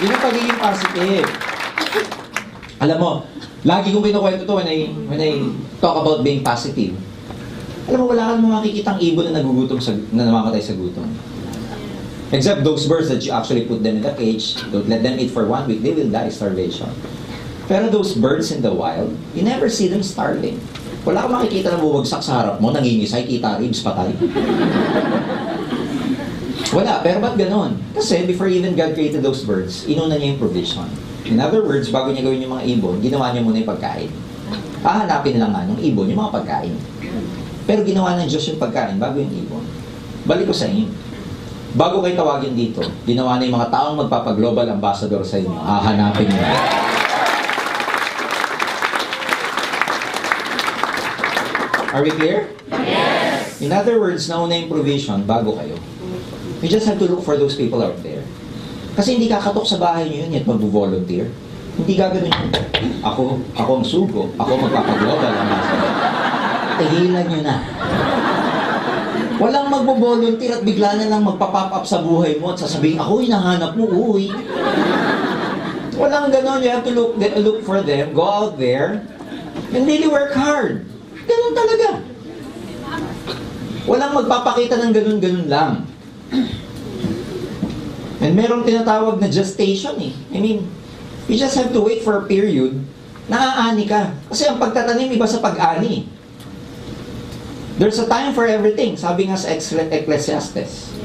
Yun ang pagiging positive. Alam mo, lagi kong kinukwento to when I talk about being positive. Alam mo, wala kang makikitang ibon na nagugutom na namamatay sa gutom. Except those birds that you actually put them in the cage, don't let them eat for 1 week, they will die starvation. Pero those birds in the wild, you never see them starving. Wala kang makikita na bubagsak sa harap mo, nangingisay, kita ribs, patay. Wala, pero ba't ganon? Kasi before even God created those birds, inuna niya yung provision. In other words, bago niya gawin yung mga ibon, ginawa niya muna yung pagkain. Hahanapin lang nga ng ibon yung mga pagkain. Pero ginawa ng Diyos yung pagkain bago yung ibon. Balik ko sa inyo. Bago kayo tawagin dito, ginawa na yung mga taong magpapaglobal ambassador sa inyo. Hahanapin niyo. Are we clear? Yes! In other words, nauna yung provision bago kayo. You just have to look for those people out there. Kasi hindi kakatok sa bahay niyo yun, yet mag-volunteer. Hindi gagawin yun. Ako ang sugo. Ako magpapaglobal ambassador. Tigilan nyo na. Walang magbo-volunteer at bigla na lang magpa-pop up sa buhay mo at sasabihin, ako hinahanap mo, uy. Walang ganon. You have to look for them, go out there, and really work hard. Ganon talaga. Walang magpapakita ng ganon-ganon lang. And merong tinatawag na gestation eh. I mean, you just have to wait for a period na aani ka. Kasi ang pagtatanim iba sa pag-ani. There's a time for everything. Sabi nga sa Ecclesiastes.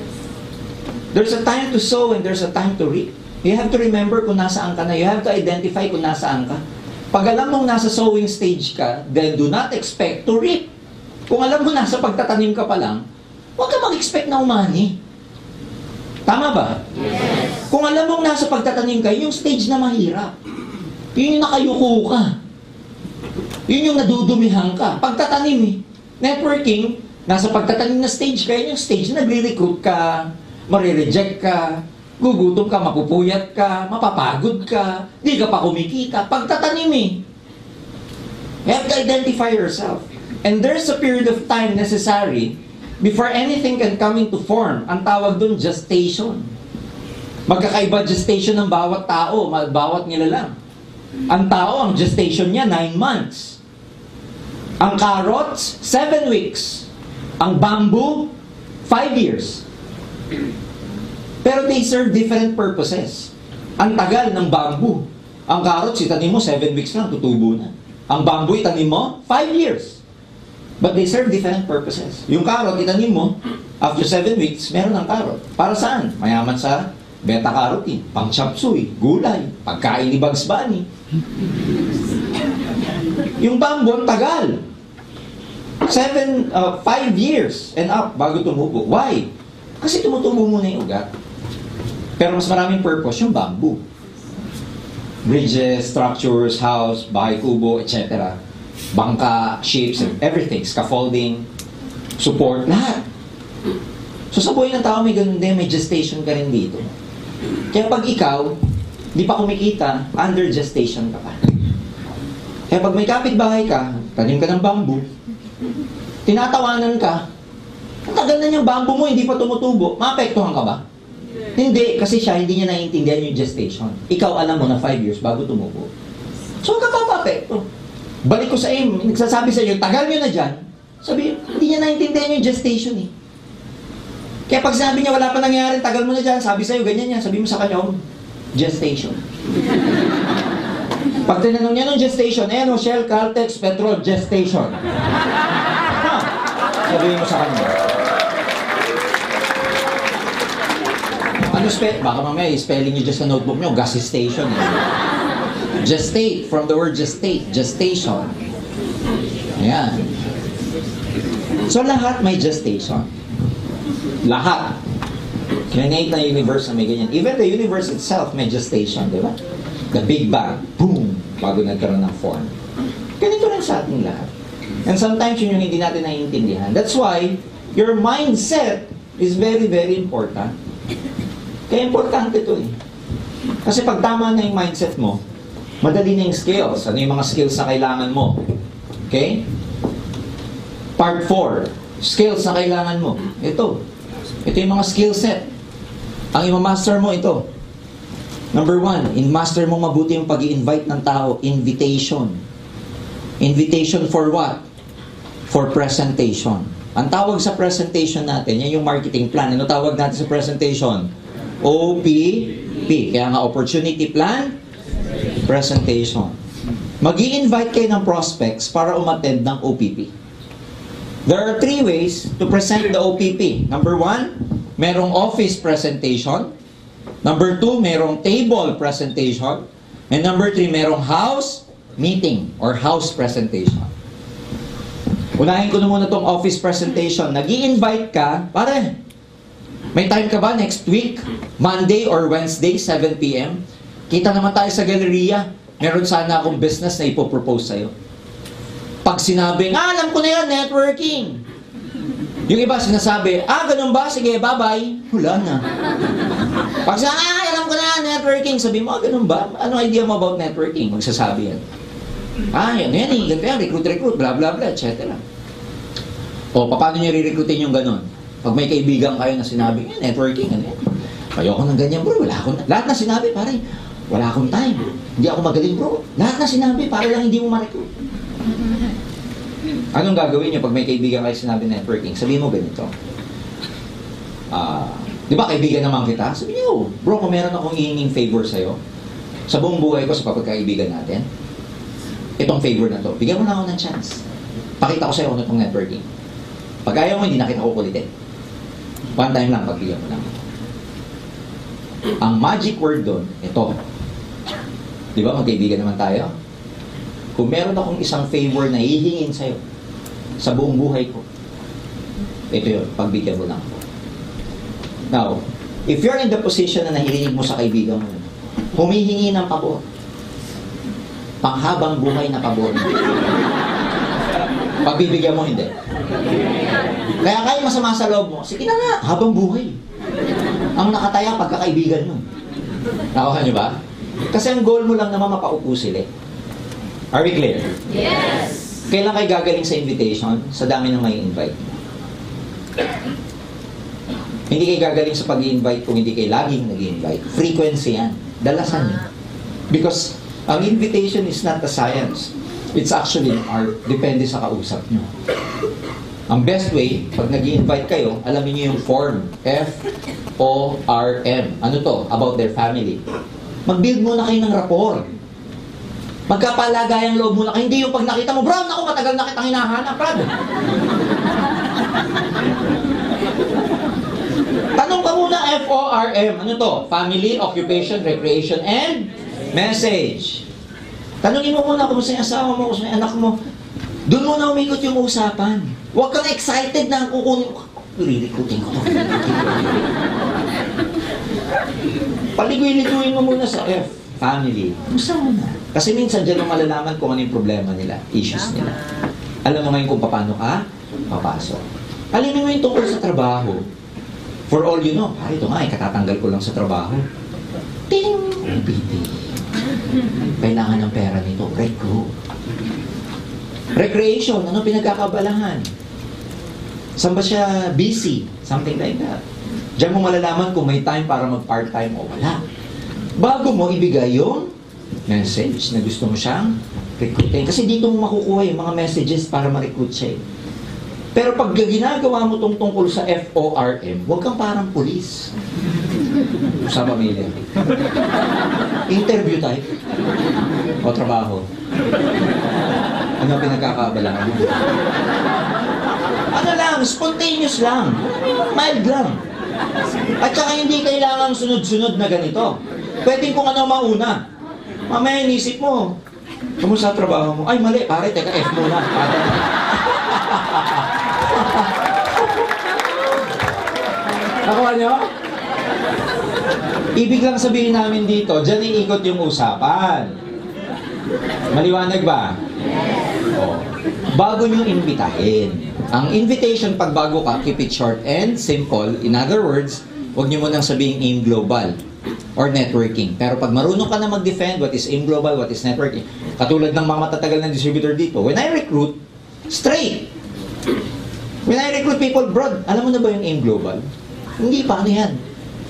There's a time to sow and there's a time to reap. You have to remember kung nasaan ka na. You have to identify kung nasaan ka. Pag alam mong nasa sowing stage ka, then do not expect to reap. Kung alam mo nasa pagtatanim ka pa lang, huwag ka mag-expect na umani. Tama ba? Yes. Kung alam mong nasa pagtatanim ka, yung stage na mahirap. Yun yung nakayuko ka. Yun yung nadudumihan ka. Pagtatanim eh. Networking, nasa pagtatanim na stage ka, yun yung stage na nagre-recruit ka, marireject ka, gugutom ka, mapupuyat ka, mapapagod ka, di ka pa kumikita. Pagtatanim eh. You have to identify yourself. And there's a period of time necessary before anything can come into form. Ang tawag doon, gestation. Magkakaiba gestation ng bawat tao, bawat nilalang. Ang tao, ang gestation niya, 9 months. Ang carrots, 7 weeks. Ang bamboo, 5 years. Pero they serve different purposes. Ang tagal ng bamboo. Ang carrots, itanim mo, 7 weeks lang, tutubo na. Ang bamboo, itanim mo, 5 years. But they serve different purposes. Yung carrot, itanim mo, after 7 weeks, meron ng carrot. Para saan? Mayaman sa beta-carotene, pang-chop suey, gulay, pagkain ni Bugs Bunny. Yung bamboo, tagal. 5 years and up bago tumubo. Why? Kasi tumutubo muna yung ugat. Pero mas maraming purpose yung bamboo. Bridges, structures, house, bahay kubo, etc. Bangka, ships, everything. Scaffolding, support, lahat. So sa buhay ng tao may ganun din, may gestation ka rin dito. Kaya pag ikaw, di pa kumikita, under gestation ka pa. Kaya pag may kapitbahay ka, tanim ka ng bamboo, tinatawanan ka, ang tagal na niyang bamboo mo, hindi pa tumutubo, maapektuhan ka ba? Hindi, kasi siya hindi niya naiintindihan yung gestation. Ikaw alam mo na 5 years bago tumubo. So, kapapapekto. Balik ko sa iyo, nagsasabi sa iyo, tagal nyo na dyan, sabi, hindi niya naiintindihan yung gestation eh. Kaya pag sabi niya, wala pa nangyari, tagal mo na dyan, sabi sa iyo, ganyan niya, sabi mo sa kanya, gestation. Pag tinanong niya nung gestation, Shell, Caltex, Petrol, gestation. Sabihin mo sa kanya. Baka mamaya, spelling niyo just sa notebook niyo, gas station. Gestate, from the word gestate, gestation. Ayan. So lahat may gestation. Lahat. Create na universe na may ganyan. Even the universe itself may gestation, di ba? The Big Bang, boom, bago nagkaroon ng form. Ganito rin sa ating lahat. And sometimes yun yung hindi natin naiintindihan. That's why your mindset is very, very important. Kaya importante ito eh. Kasi pag tama na yung mindset mo, madali na yung skills. Ano yung mga skills na kailangan mo? Okay? Part 4. Skills na kailangan mo. Ito yung mga skill set. Ang imamaster mo ito. Number 1, master mo mabuti yung pag-i-invite ng tao. Invitation. Invitation for what? For presentation. Ang tawag sa presentation natin, yan yung marketing plan. Ano tawag natin sa presentation? OPP. Kaya nga, opportunity plan, presentation. Mag-i-invite kayo ng prospects para umattend ng OPP. There are 3 ways to present the OPP. Number 1, merong office presentation. Number 2, merong table presentation. And number 3, merong house meeting or house presentation. Unahin ko na muna itong office presentation. Nag-i-invite ka, pare, may time ka ba next week? Monday or Wednesday, 7 p.m.? Kita naman tayo sa galleria. Meron sana akong business na ipopropose sa'yo. Pag sinabi, alam ko na yan, networking. Yung iba sinasabi, ganun ba? Sige, bye-bye. Wala na. Pag sinabi, alam ko na yan, networking. Sabi mo, ganun ba? Ano idea mo about networking? Magsasabi yan. Yan eh, ganito yan, recruit, blah, blah, blah, etc. O, paano nyo re-recruitin yung ganun? Pag may kaibigan kayo na sinabi, networking, ano yan? Ayoko ng ganyan, bro. Wala akong, lahat na sinabi, pare, wala akong time. Hindi ako magaling, bro. Lahat na sinabi, para lang hindi mo ma-recruit. Anong gagawin nyo pag may kaibigan kayo sinabi networking? Sabihin mo ganito. Di ba kaibigan naman kita? Sabihin nyo, bro, kung meron akong hihinging favor sa'yo, sa buong buhay ko sa pagkakaibigan natin, itong favor na to, bigyan mo na ako ng chance. Pakita ko sa'yo kung itong networking. Pag ayaw mo, hindi na kita kukulitin. One time lang, pagbigyan mo lang. Ang magic word doon, ito. Di ba, magkaibigan naman tayo? Kung meron akong isang favor na hihingin sa'yo sa buong buhay ko, ito yun, pagbigyan mo lang. Now, if you're in the position na nahihinig mo sa kaibigan mo, humihingi ng pabor. Panghabang buhay na pabor. Pagbibigyan mo, hindi. Kaya kayo masama sa loob mo, sige na nga, habang buhay. Ang nakataya, pagkakaibigan mo. Nakuha nyo ba? Kasi ang goal mo lang naman mapaupo sila. Are we clear? Yes! Kailan kayo gagaling sa invitation? Sa dami ng may invite. Hindi kayo gagaling sa pag-i-invite kung hindi kayo laging nag-i-invite. Frequency yan. Dalasan niyo. Because ang invitation is not a science. It's actually an art. Depende sa kausap nyo. Ang best way, pag nag-i-invite kayo, alamin nyo yung form. F-O-R-M. Ano to? About their family. Mag-build muna kayo ng rapport. Magkapalagayang loob muna kayo. Hindi yung pag nakita mo, Bram, ako matagal na kitang hinahanap, Brad. Tanong ka muna, F-O-R-M. Ano to? Family, occupation, recreation, and message. Tanungin mo muna kung sa'yo asawa mo, kung sa'yo anak mo. Doon muna umikot yung usapan. Huwag kang excited na kukunin ko. Ririkutin ko to. Paligwi-liguin mo muna sa F. Family. Musta mo na? Kasi minsan dyan mo malalaman kung ano yung problema nila, issues nila. Alam mo ngayon kung paano ka papasok. Alimin mo yung tungkol sa trabaho. For all you know, ito nga, katatanggal ko lang sa trabaho. Ting! OPT. Kailangan ng pera nito. Recruit. Recreation. Ano pinagkakabalahan? Saan ba siya busy? Something like that. Diyan mo malalaman kung may time para mag-part-time o wala. Bago mo ibigay yung message na gusto mo siyang recruitin. Kasi dito mo makukuha yung mga messages para ma-recruit siya. Pero pag ginagawa mo tong tungkol sa F-O-R-M, huwag kang parang pulis. Sa pamilya. Interview type. O trabaho. Ano pinagkakaabalahan mo? Ano lang, spontaneous lang. Mild lang. At saka hindi kailangang sunod-sunod na ganito. Pwedeng kung ano mauna. Mamaya inisip mo, kumusta trabaho mo? Ay, mali, pare, teka, F muna. Nakuha nyo? Ibig lang sabihin namin dito, dyan iikot yung usapan. Maliwanag ba? O, bago nyo imbitahin. Ang invitation, pag bago ka, keep it short and simple. In other words, huwag nyo munang sabihin aim global or networking. Pero pag marunong ka na mag-defend what is aim global, what is networking, katulad ng mga matatagal na distributor dito, when I recruit, straight. When I recruit people broad, alam mo na ba yung aim global? Hindi pa, ano yan?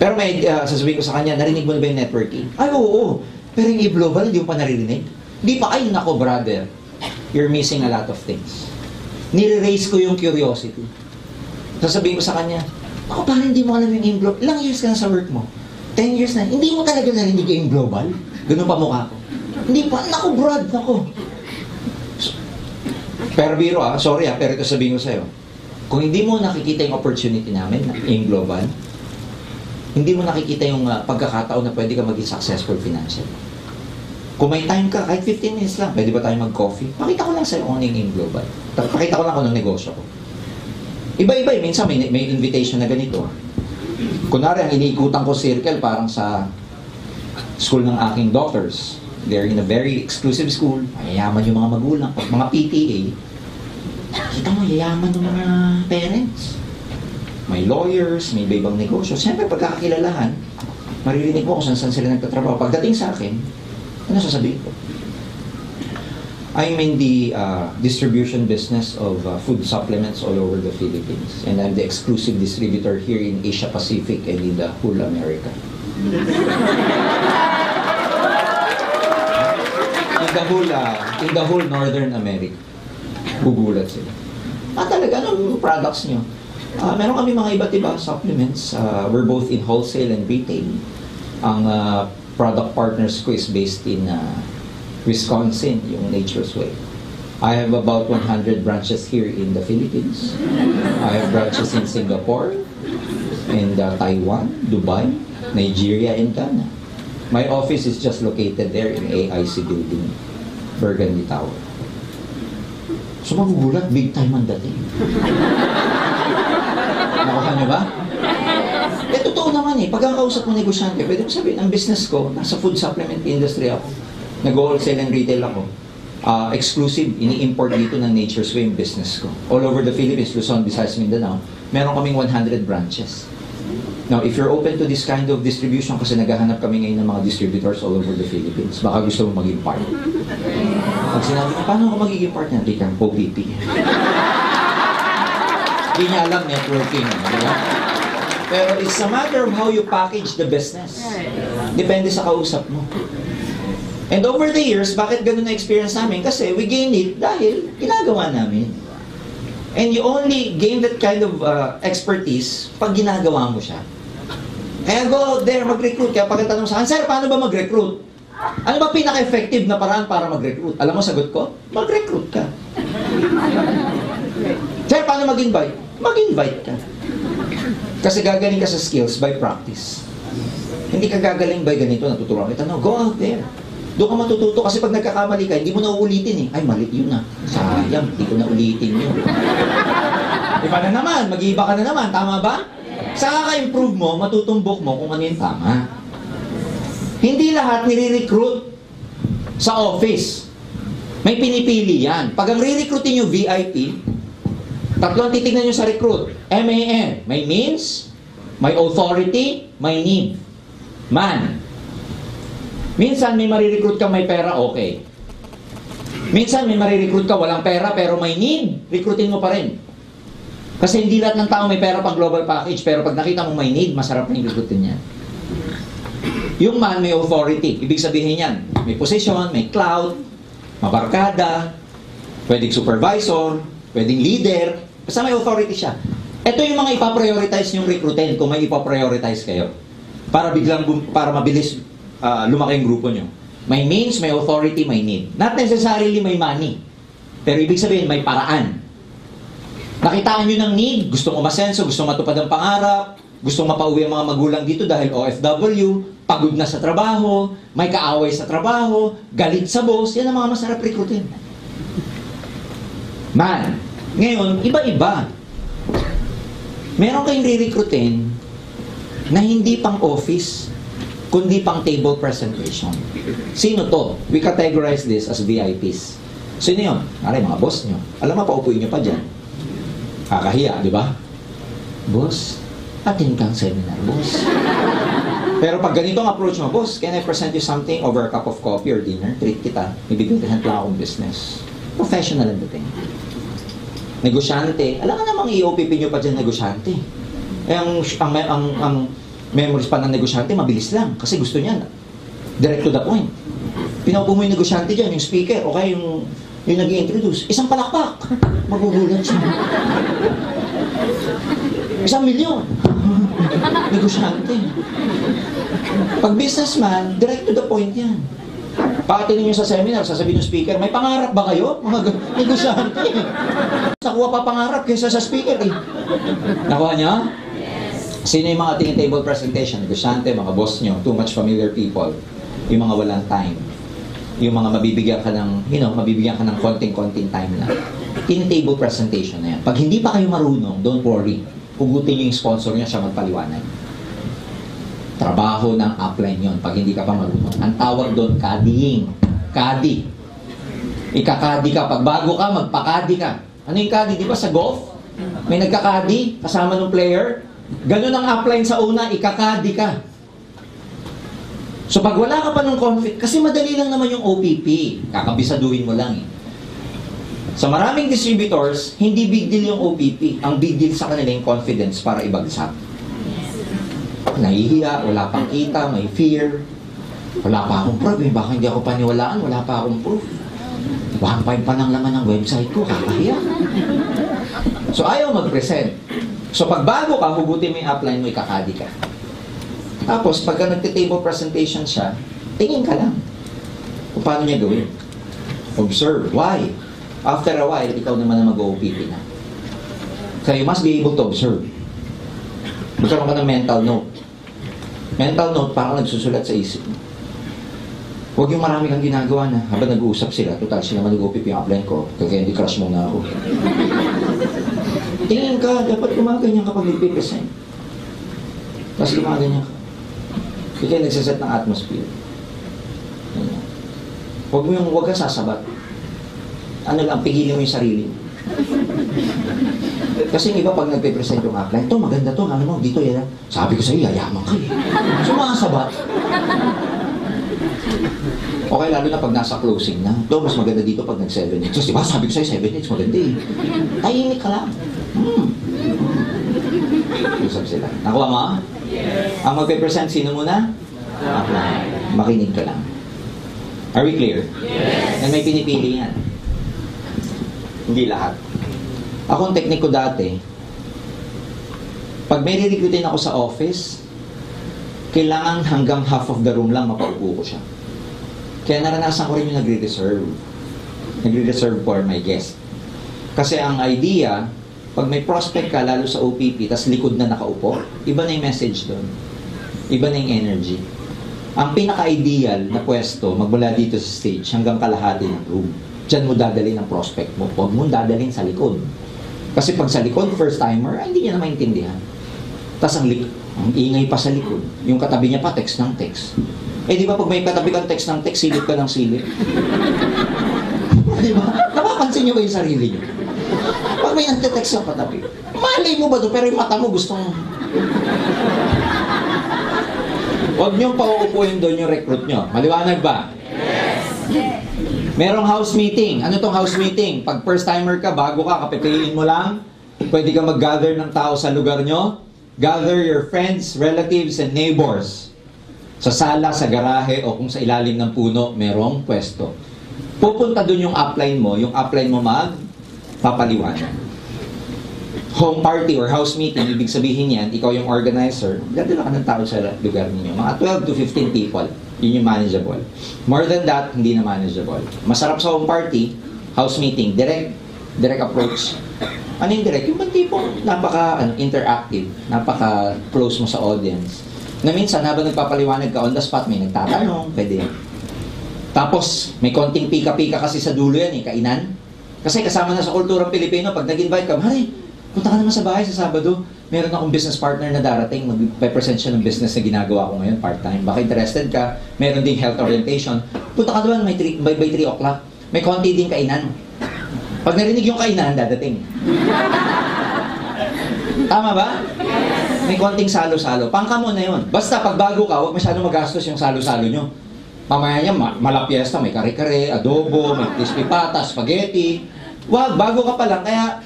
Pero may sasabihin ko sa kanya, narinig mo na ba yung networking? Ay, oo. Pero yung e-global, hindi mo pa naririnig? Hindi pa. Ay, nako, brother. You're missing a lot of things. Nire-raise ko yung curiosity. Sasabihin ko sa kanya, ako, parang hindi mo alam yung e-global. Ilang years ka na sa work mo? 10 years na. Hindi mo talaga narinig yung global? Ganun pa mukha ko. Hindi pa. Nako, Brad, nako. Pero biro sorry pero ito sabihin ko sa'yo. Kung hindi mo nakikita yung opportunity namin in global, hindi mo nakikita yung pagkakataon na pwede ka maging successful financially. Kung may time ka, kahit 15 minutes lang, pwede ba tayo mag-coffee? Pakita ko lang sa'yo kung ano yung global. Pakita ko lang kung anong negosyo ko. Iba-iba minsan may invitation na ganito. Kunwari, ang iniikutan ko circle parang sa school ng aking daughters. They're in a very exclusive school. Mayayaman yung mga magulang. Pag mga PTA, kita mo, yayaman ng mga parents. May lawyers, may ibang negosyo. Siyempre, pagkakakilalahan, maririnig mo kung saan sila nagtatrabaho. Pagdating sa akin, ano sasabihin ko? I'm in the distribution business of food supplements all over the Philippines. And I'm the exclusive distributor here in Asia Pacific and in the whole America. In the whole Northern America. Gugulat sila. Talaga, anong products nyo? Meron kami mga iba't iba supplements. We're both in wholesale and retail. Ang product partners ko is based in Wisconsin, yung Nature's Way. I have about 100 branches here in the Philippines. I have branches in Singapore, and Taiwan, Dubai, Nigeria, and Ghana. My office is just located there in AIC building, Burgundy Tower. So magugulat, big time ang dating. Nakuha niyo ba? Totoo naman pag ang kausap mo negosyante, pwede mo sabihin, ang business ko, nasa food supplement industry ako. Nag-wholesale and retail ako. Exclusive, ini-import dito ng Nature's Way yung business ko. All over the Philippines, Luzon, Visayas, Mindanao, meron kaming 100 branches. Now, if you're open to this kind of distribution, kasi naghahanap kami ngayon ng mga distributors all over the Philippines, baka gusto mo maging part. Pag sinabi ko, paano ako magiging part niya? Di kang OPP. Hindi niya alam networking. Diba? Pero it's a matter of how you package the business. Depende sa kausap mo. And over the years, bakit ganun na experience namin? Kasi we gain it dahil ginagawa namin. And you only gain that kind of expertise pag ginagawa mo siya. Kaya go out there, mag-recruit. Kaya pagkatanong sa akin, sir, paano ba mag-recruit? Ano ba pinaka-effective na paraan para mag-recruit? Alam mo, sagot ko, mag-recruit ka. Sir, paano mag-invite? Mag-invite ka. Kasi gagaling ka sa skills by practice. Hindi ka gagaling by ganito, natuturuan kita. No, go out there. Doon ka matututo kasi pag nagkakamali ka, hindi mo na uulitin Ay, mali yun na. Sayang, hindi ko na ulitin yun. Iba na naman, mag-iiba ka na naman. Tama ba? Saka ka-improve mo, matutumbok mo kung ano yung tama. Hindi lahat nire-recruit sa office. May pinipili yan. Pag ang re-recruitin nyo VIP, tatlo ang titignan nyo sa recruit. MAN, may means, may authority, may need. Man. Minsan may marirecruit ka may pera, okay. Minsan may marirecruit ka walang pera pero may need, recruitin mo pa rin. Kasi hindi lahat ng tao may pera pang global package, pero pag nakita mo may need, masarap na yung recruitin yan. Yung man may authority, ibig sabihin yan, may position, may clout, mabarkada, pwedeng supervisor, pwedeng leader, basta may authority siya. Ito yung mga ipaprioritize yung recruitin kung may ipaprioritize kayo. Para mabilis lumaki yung grupo nyo. May means, may authority, may need. Not necessarily may money. Pero ibig sabihin, may paraan. Nakitaan nyo ng need, gusto mo masenso, gusto matupad ang pangarap, gusto mapauwi ang mga magulang dito dahil OFW, pagod na sa trabaho, may kaaway sa trabaho, galit sa boss, yan ang mga masarap recruitin. Man, ngayon, iba-iba. Meron kayong re-recruitin na hindi pang office, kundi pang table presentation. Sino to? We categorize this as VIPs. Sino yun? Aray, mga boss nyo. Alam mo, paupuin nyo pa dyan. Kakahiya, di ba? Boss, attend kang seminar, boss. Pero pag ganito ang approach mo, boss, can I present you something over a cup of coffee or dinner? Treat kita. Ibig-present lang akong business. Professional ang dating. Negosyante. Alam ka namang i-OPP nyo pa dyan, negosyante. memories pa ng negosyante, mabilis lang. Kasi gusto niya, direct to the point. Pinaupo mo yung negosyante dyan, yung speaker, o kaya yung nag-i-introduce. Isang palakpak. Magugulat siya. 1 milyon. Negosyante. Pag businessman, direct to the point yan. Pagkatinin nyo sa seminar, sasabihin ng speaker, may pangarap ba kayo? Mga negosyante. Nakuha pa pangarap kaysa sa speaker eh. Nakuha niya? Sino yung mga tingin table presentation? Negosyante, mga boss nyo, too much familiar people. Yung mga walang time. Yung mga mabibigyan ka ng, mabibigyan ka ng konting-konting time lang. Tingin table presentation na yan. Pag hindi pa kayo marunong, don't worry. Hugutin nyo yung sponsor nyo siya magpaliwanag. Trabaho ng upline yon pag hindi ka pa marunong. Ang tawag doon, caddying. Caddy. Ikakadi ka. Pag bago ka, magpakadi ka. Ano yung caddy? Di ba sa golf? May nagkakadi kasama ng player. Ganun ang upline sa una, ikakadi ka. So pag wala ka pa ng confidence, kasi madali lang naman yung OPP. Kakabisaduhin mo lang eh. Sa maraming distributors, hindi big deal yung OPP. Ang big deal sa kanila yung confidence para ibagsak. Nahihiya, wala pang kita, may fear. Wala pa akong proof, baka hindi ako paniwalaan, wala pa akong proof. 1.5 pa lang laman ng website ko, kakahiya. So ayaw mag-present. So pag bago ka, hugutin mo yung upline mo, ikakadi ka. Tapos pagka nagte-table presentation siya, tingin ka lang. Kung paano niya gawin. Observe. Why? After a while, ikaw naman na mag-OPP na. So you must be able to observe. Magkaroon ka ng mental note. Mental note, parang nagsusulat sa isip mo. Huwag yung marami kang ginagawa na habang nag-uusap sila, total sila man nag-OPP yung upline ko, kaya hindi crush mo na ako. Tingin ka, dapat gumaganyan kapag nagpipresent. Tapos gumaganyan ka. Kaya nagsaset ng atmosphere. Huwag kang sasabat. Ano lang, pigilin mo yung sarili mo. Kasi yung iba pag nagpe-present yung upline, ito maganda to, ano mo, dito yan. Sabi ko sa'yo, yayaman ka eh. Sumasabat. Okay, lalo na pag nasa closing na. Ito, mas maganda dito pag nag-7-8. So, diba, sabi ko sa'yo, 7-8, maganda eh. Tahimik ka lang. Usap sila. Nakuha mo? Yes. Ang magpe-present, sino muna? Upline. Makinig ka lang. Are we clear? Yes. And may pinipili yan. Hindi lahat. Ako ang teknik ko dati, pag may re-recruitin ako sa office, kailangan hanggang half of the room lang mapaupo ko siya. Kaya naranasan ko rin yung nagre-reserve. Nagre-reserve for my guest. Kasi ang idea, pag may prospect ka, lalo sa OPP, tas likod na nakaupo, iba na yung message doon. Iba na yung energy. Ang pinaka-ideal na pwesto, magmula dito sa stage, hanggang kalahati ng room. Diyan mo dadalhin ang prospect mo. Huwag mo dadalhin sa likod. Kasi pag sa likod, first timer, hindi niya na maintindihan. Tapos ang ingay pa sa likod. Yung katabi niya pa, text ng text. Eh di ba pag may katabi kang text ng text, silip ka ng silip? Di ba? Napapansin niyo ba yung sarili niyo? Pag may anti-text yung katabi, malay mo ba doon? Pero yung mata mo gustong... Huwag niyong pauupuin doon yung recruit niyo. Maliwanag ba? Yes! Merong house meeting. Ano tong house meeting? Pag first timer ka, bago ka, kapipiliin mo lang. Pwede ka mag-gather ng tao sa lugar nyo. Gather your friends, relatives, and neighbors. Sa sala, sa garahe, o kung sa ilalim ng puno, merong pwesto. Pupunta dun yung upline mo magpapaliwanag. Home party or house meeting, ibig sabihin yan, ikaw yung organizer, dadala ka ng tao sa lugar ninyo. Mga 12 to 15 people. Yun yung manageable. More than that, hindi na manageable. Masarap sa home party, house meeting, direct approach. Ano yung direct? Yung tipong interactive, napaka-close mo sa audience. Na minsan, habang nagpapaliwanag ka on the spot, may nagtatanong, pwede. Tapos, may konting pika-pika kasi sa dulo yan, kainan. Kasi kasama na sa kulturang Pilipino, pag nag-invite ka, Mari, punta ka naman sa bahay sa Sabado. Meron akong business partner na darating, mag-present siya ng business na ginagawa ko ngayon, part-time. Baka interested ka, meron ding health orientation. Punta ka doon, by 3 o'clock. May konti din kainan. Pag narinig yung kainan, dadating. Tama ba? May konting salo-salo. Pangka mo na yun. Basta pag bago ka, huwag masyadong magastos yung salo-salo nyo. Mamaya niya, malapiesta, may kare-kare, adobo, may crispy pata, spaghetti. Wag, bago ka pa lang. Kaya,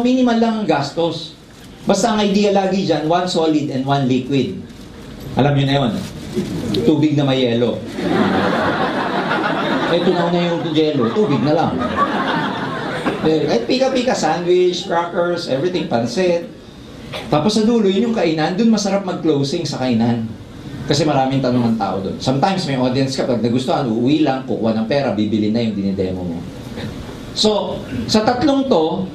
minimal lang ang gastos. Basta ang idea lagi dyan, 1 solid and 1 liquid. Alam niyo na yun. Tubig na may yelo. Eh, tunaw na yung yelo. Tubig na lang. Kahit pika-pika, sandwich, crackers, everything, pansit. Tapos sa dulo, yun yung kainan. Doon masarap mag-closing sa kainan. Kasi maraming tanong ng tao doon. Sometimes may audience ka, pag nagustuhan, uuwi lang, kukuha ng pera, bibili na yung dinidemo mo. So, sa tatlong to,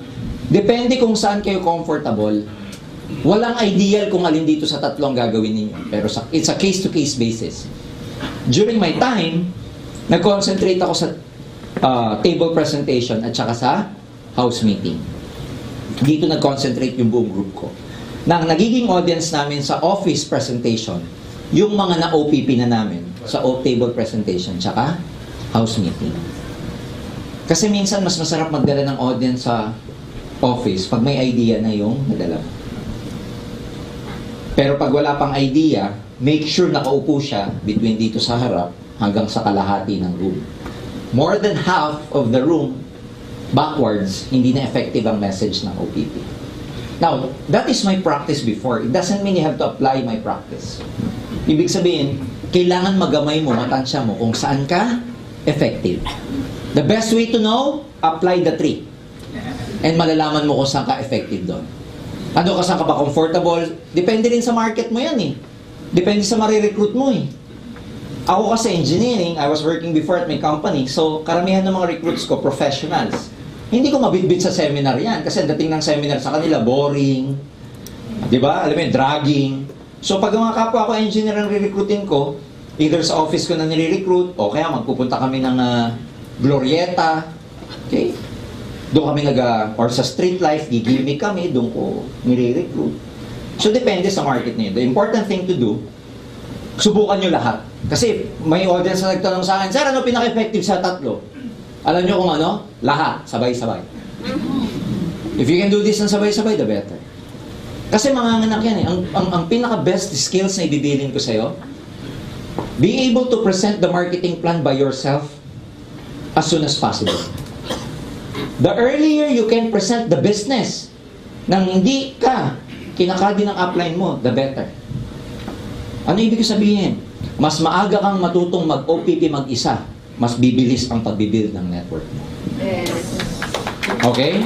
depende kung saan kayo comfortable. Walang ideal kung alin dito sa tatlong gagawin ninyo. Pero it's a case-to-case basis. During my time, nag-concentrate ako sa table presentation at saka sa house meeting. Dito nag-concentrate yung buong group ko. Nang nagiging audience namin sa office presentation, yung mga na-OPP na namin sa table presentation tsaka house meeting. Kasi minsan mas masarap magdala ng audience sa office pag may idea na yung nadala. Pero pag wala pang idea, make sure nakaupo siya between dito sa harap hanggang sa kalahati ng room. More than half of the room backwards, hindi na effective ang message ng OPP. Now, that is my practice before. It doesn't mean you have to apply my practice. Ibig sabihin, kailangan magamay mo, matansya mo kung saan ka effective. The best way to know, apply the trick. And malalaman mo kung saan ka effective doon. Ano ka, saan ka ba comfortable? Depende rin sa market mo yan eh. Depende sa marirecruit mo eh. Ako kasi engineering, I was working before at my company, so karamihan ng mga recruits ko, professionals. Hindi ko mabitbit sa seminar yan, kasi dating ng seminar sa kanila, boring. Di ba? Alam mo yun, dragging. So pag mga kapwa ko engineer ang re-recruitin ko, either sa office ko na nire-recruit, o kaya magpupunta kami ng Glorieta, okay? Doon kami or sa street life, gigimik kami, doon ko nire-recruit. So depende sa market niyo. The important thing to do, subukan nyo lahat. Kasi may audience na nagtanong sa akin, Sir, ano pinaka-effective sa tatlo? Alam nyo kung ano? Lahat. Sabay-sabay. If you can do this ng sabay-sabay, the better. Kasi manganganak yan eh. Ang pinaka-best skills na ibibilin ko sa'yo, being able to present the marketing plan by yourself as soon as possible. The earlier you can present the business nang hindi ka kinakadi ng upline mo, the better. Ano ibig sabihin? Mas maaga kang matutong mag-OPP mag-isa, mas bibilis ang pag-build ng network mo. Yes. Okay?